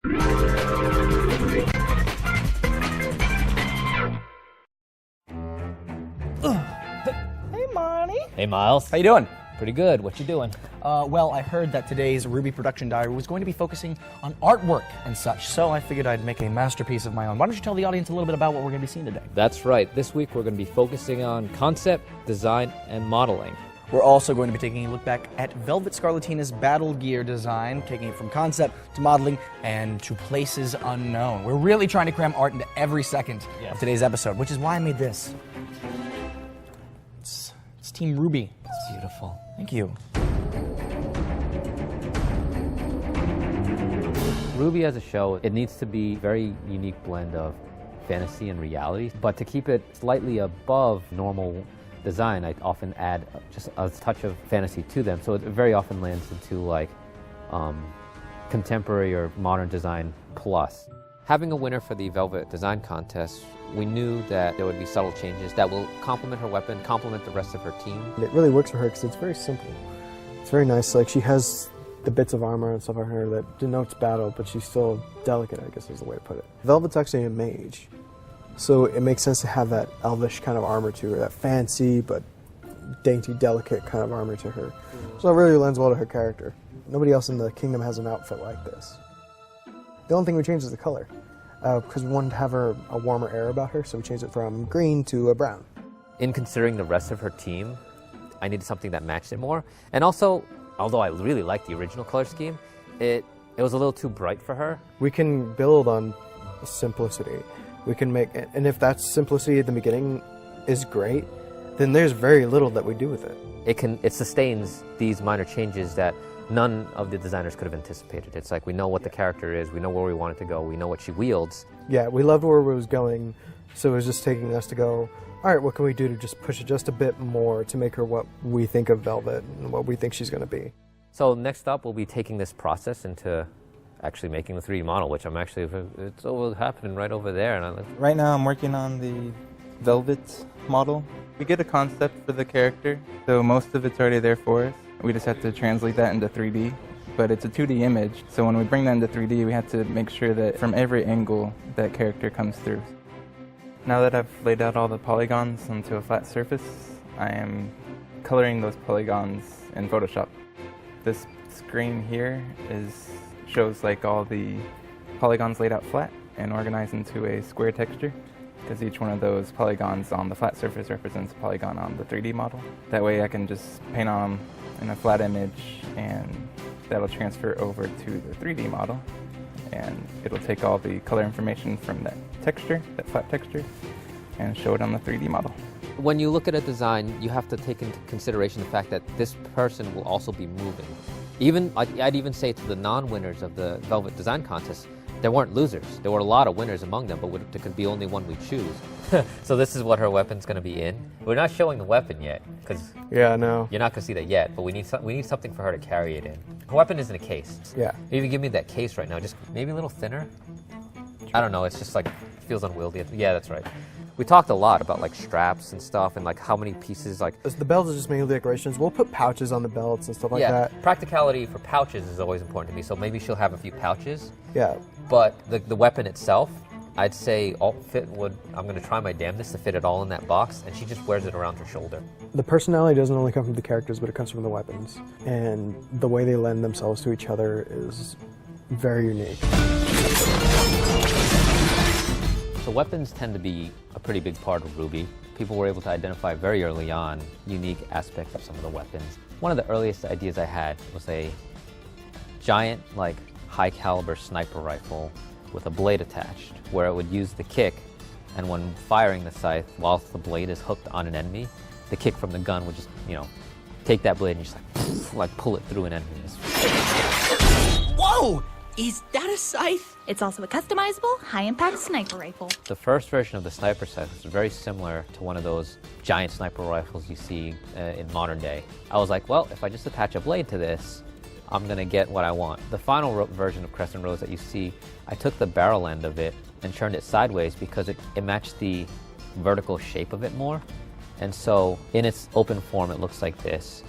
Hey, Monty. Hey, Miles. How you doing? Pretty good. What you doing? Well, I heard that today's RWBY production diary was going to be focusing on artwork and such, so I figured I'd make a masterpiece of my own. Why don't you tell the audience a little bit about what we're going to be seeing today? That's right. This week we're going to be focusing on concept, design, and modeling. We're also going to be taking a look back at Velvet Scarlatina's battle gear design, taking it from concept to modeling and to places unknown. We're really trying to cram art into every second of today's episode, which is why I made this. It's Team RWBY. It's beautiful. Thank you. RWBY as a show, it needs to be a very unique blend of fantasy and reality, but to keep it slightly above normal design, I often add just a touch of fantasy to them, so it very often lands into like contemporary or modern design plus. Having a winner for the Velvet Design Contest, we knew that there would be subtle changes that will complement her weapon, complement the rest of her team. It really works for her because it's very simple. It's very nice. Like, she has the bits of armor and stuff on her that denotes battle, but she's still delicate, I guess is the way to put it. Velvet's actually a mage, so it makes sense to have that elvish kind of armor to her, that fancy but dainty, delicate kind of armor to her. So it really lends well to her character. Nobody else in the kingdom has an outfit like this. The only thing we changed is the color, because we wanted to have her a warmer air about her, so we changed it from green to a brown. In considering the rest of her team, I needed something that matched it more. And also, although I really liked the original color scheme, it was a little too bright for her. We can build on simplicity. We can make, and if that simplicity at the beginning is great, then there's very little that we do with it. It sustains these minor changes that none of the designers could have anticipated. It's like we know what the character is, we know where we want it to go, we know what she wields. Yeah, we loved where it was going, so it was just taking us to go, all right, what can we do to just push it just a bit more to make her what we think of Velvet and what we think she's going to be. So next up, we'll be taking this process into actually making the 3D model, which I'm actually, it's all happening right over there. And Right now I'm working on the Velvet model. We get a concept for the character, so most of it's already there for us. We just have to translate that into 3D, but it's a 2D image, so when we bring that into 3D, we have to make sure that from every angle that character comes through. Now that I've laid out all the polygons onto a flat surface, I am coloring those polygons in Photoshop. This screen here shows like all the polygons laid out flat and organized into a square texture, because each one of those polygons on the flat surface represents a polygon on the 3D model. That way I can just paint on them in a flat image, and that'll transfer over to the 3D model, and it'll take all the color information from that texture, that flat texture, and show it on the 3D model. when you look at a design, you have to take into consideration the fact that this person will also be moving. I'd even say to the non-winners of the Velvet Design Contest, there weren't losers. There were a lot of winners among them, but there could be only one we choose. So this is what her weapon's going to be in. We're not showing the weapon yet, because Yeah, no. you're not going to see that yet, but we need something for her to carry it in. Her weapon is in a case. Yeah. Maybe give me that case right now, just maybe a little thinner. I don't know, it's just like, feels unwieldy. Yeah, that's right. We talked a lot about like straps and stuff and like how many pieces like... The belts are just mainly decorations. We'll put pouches on the belts and stuff like that. Practicality for pouches is always important to me, so maybe she'll have a few pouches. Yeah. But the weapon itself, I'd say I'm going to try my damnedest to fit it all in that box, and she just wears it around her shoulder. The personality doesn't only come from the characters, but it comes from the weapons. And the way they lend themselves to each other is very unique. So weapons tend to be a pretty big part of RWBY. People were able to identify very early on unique aspects of some of the weapons. One of the earliest ideas I had was a giant, like, high-caliber sniper rifle with a blade attached, where it would use the kick, and when firing the scythe, whilst the blade is hooked on an enemy, the kick from the gun would just, take that blade and just like pull it through an enemy. Whoa! Is that a scythe? It's also a customizable, high-impact sniper rifle. The first version of the sniper scythe was very similar to one of those giant sniper rifles you see in modern day. I was like, well, if I just attach a blade to this, I'm gonna get what I want. The final version of Crest and Rose that you see, I took the barrel end of it and turned it sideways because it matched the vertical shape of it more. And so in its open form, it looks like this.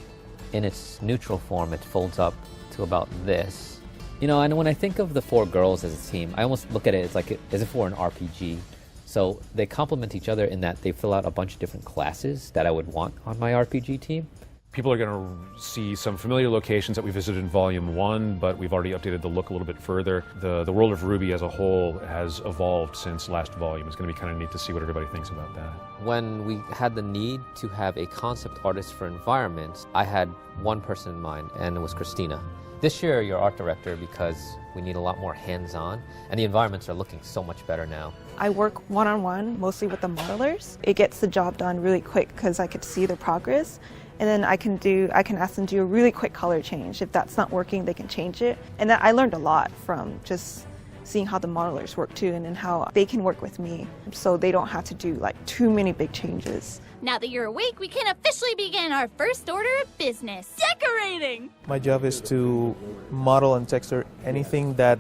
In its neutral form, it folds up to about this. You know, and when I think of the 4 girls as a team, I almost look at it as if we're an RPG. So they complement each other in that they fill out a bunch of different classes that I would want on my RPG team. People are going to see some familiar locations that we visited in Volume 1, but we've already updated the look a little bit further. The world of RWBY as a whole has evolved since last volume. It's going to be kind of neat to see what everybody thinks about that. When we had the need to have a concept artist for environments, I had one person in mind, and it was Christina. This year, you're art director because we need a lot more hands-on, and the environments are looking so much better now. I work one-on-one, mostly with the modelers. It gets the job done really quick because I could see their progress. And then I can ask them to do a really quick color change. If that's not working, they can change it. And I learned a lot from just seeing how the modelers work too, and then how they can work with me so they don't have to do like too many big changes. Now that you're awake, we can officially begin our first order of business. Decorating! My job is to model and texture anything that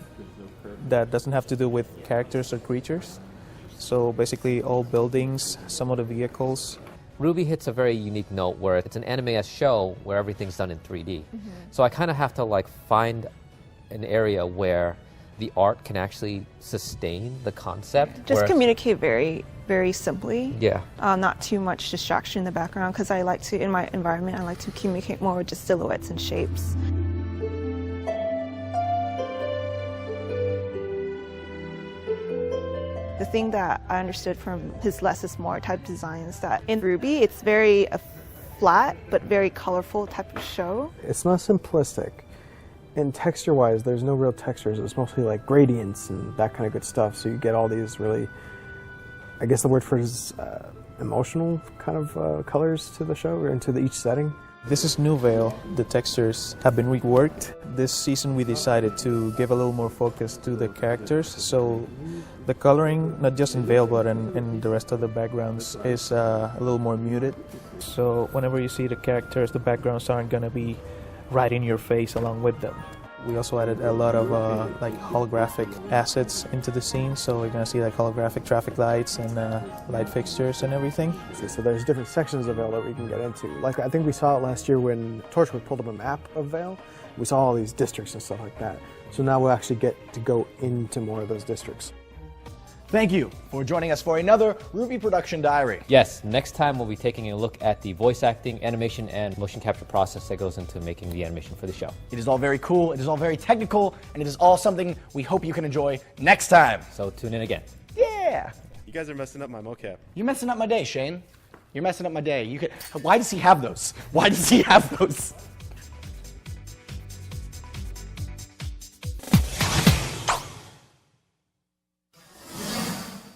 doesn't have to do with characters or creatures. So basically all buildings, some of the vehicles. RWBY hits a very unique note where it's an anime-esque show where everything's done in 3D. So I kind of have to like find an area where the art can actually sustain the concept. Just communicate very, very simply. Yeah. Not too much distraction in the background, because I like to, in my environment, I like to communicate more with just silhouettes and shapes. The thing that I understood from his less is more type design is that in RWBY, it's very flat but very colorful type of show. It's not simplistic. And texture-wise, there's no real textures. It's mostly like gradients and that kind of good stuff. So you get all these really, I guess the word for it is emotional kind of colors to the show or into each setting. This is New Veil. The textures have been reworked. This season we decided to give a little more focus to the characters. So the coloring, not just in Veil but in the rest of the backgrounds, is a little more muted. So whenever you see the characters, the backgrounds aren't going to be right in your face along with them. We also added a lot of like holographic assets into the scene, so we're gonna see like holographic traffic lights and light fixtures and everything. So there's different sections of Veil that we can get into. Like I think we saw it last year when Torchwood pulled up a map of Veil. We saw all these districts and stuff like that. So now we'll actually get to go into more of those districts. Thank you for joining us for another RWBY Production Diary. Yes, next time we'll be taking a look at the voice acting, animation, and motion capture process that goes into making the animation for the show. It is all very cool, it is all very technical, and it is all something we hope you can enjoy next time. So tune in again. Yeah! You guys are messing up my mocap. You're messing up my day, Shane. You're messing up my day. Why does he have those? Why does he have those?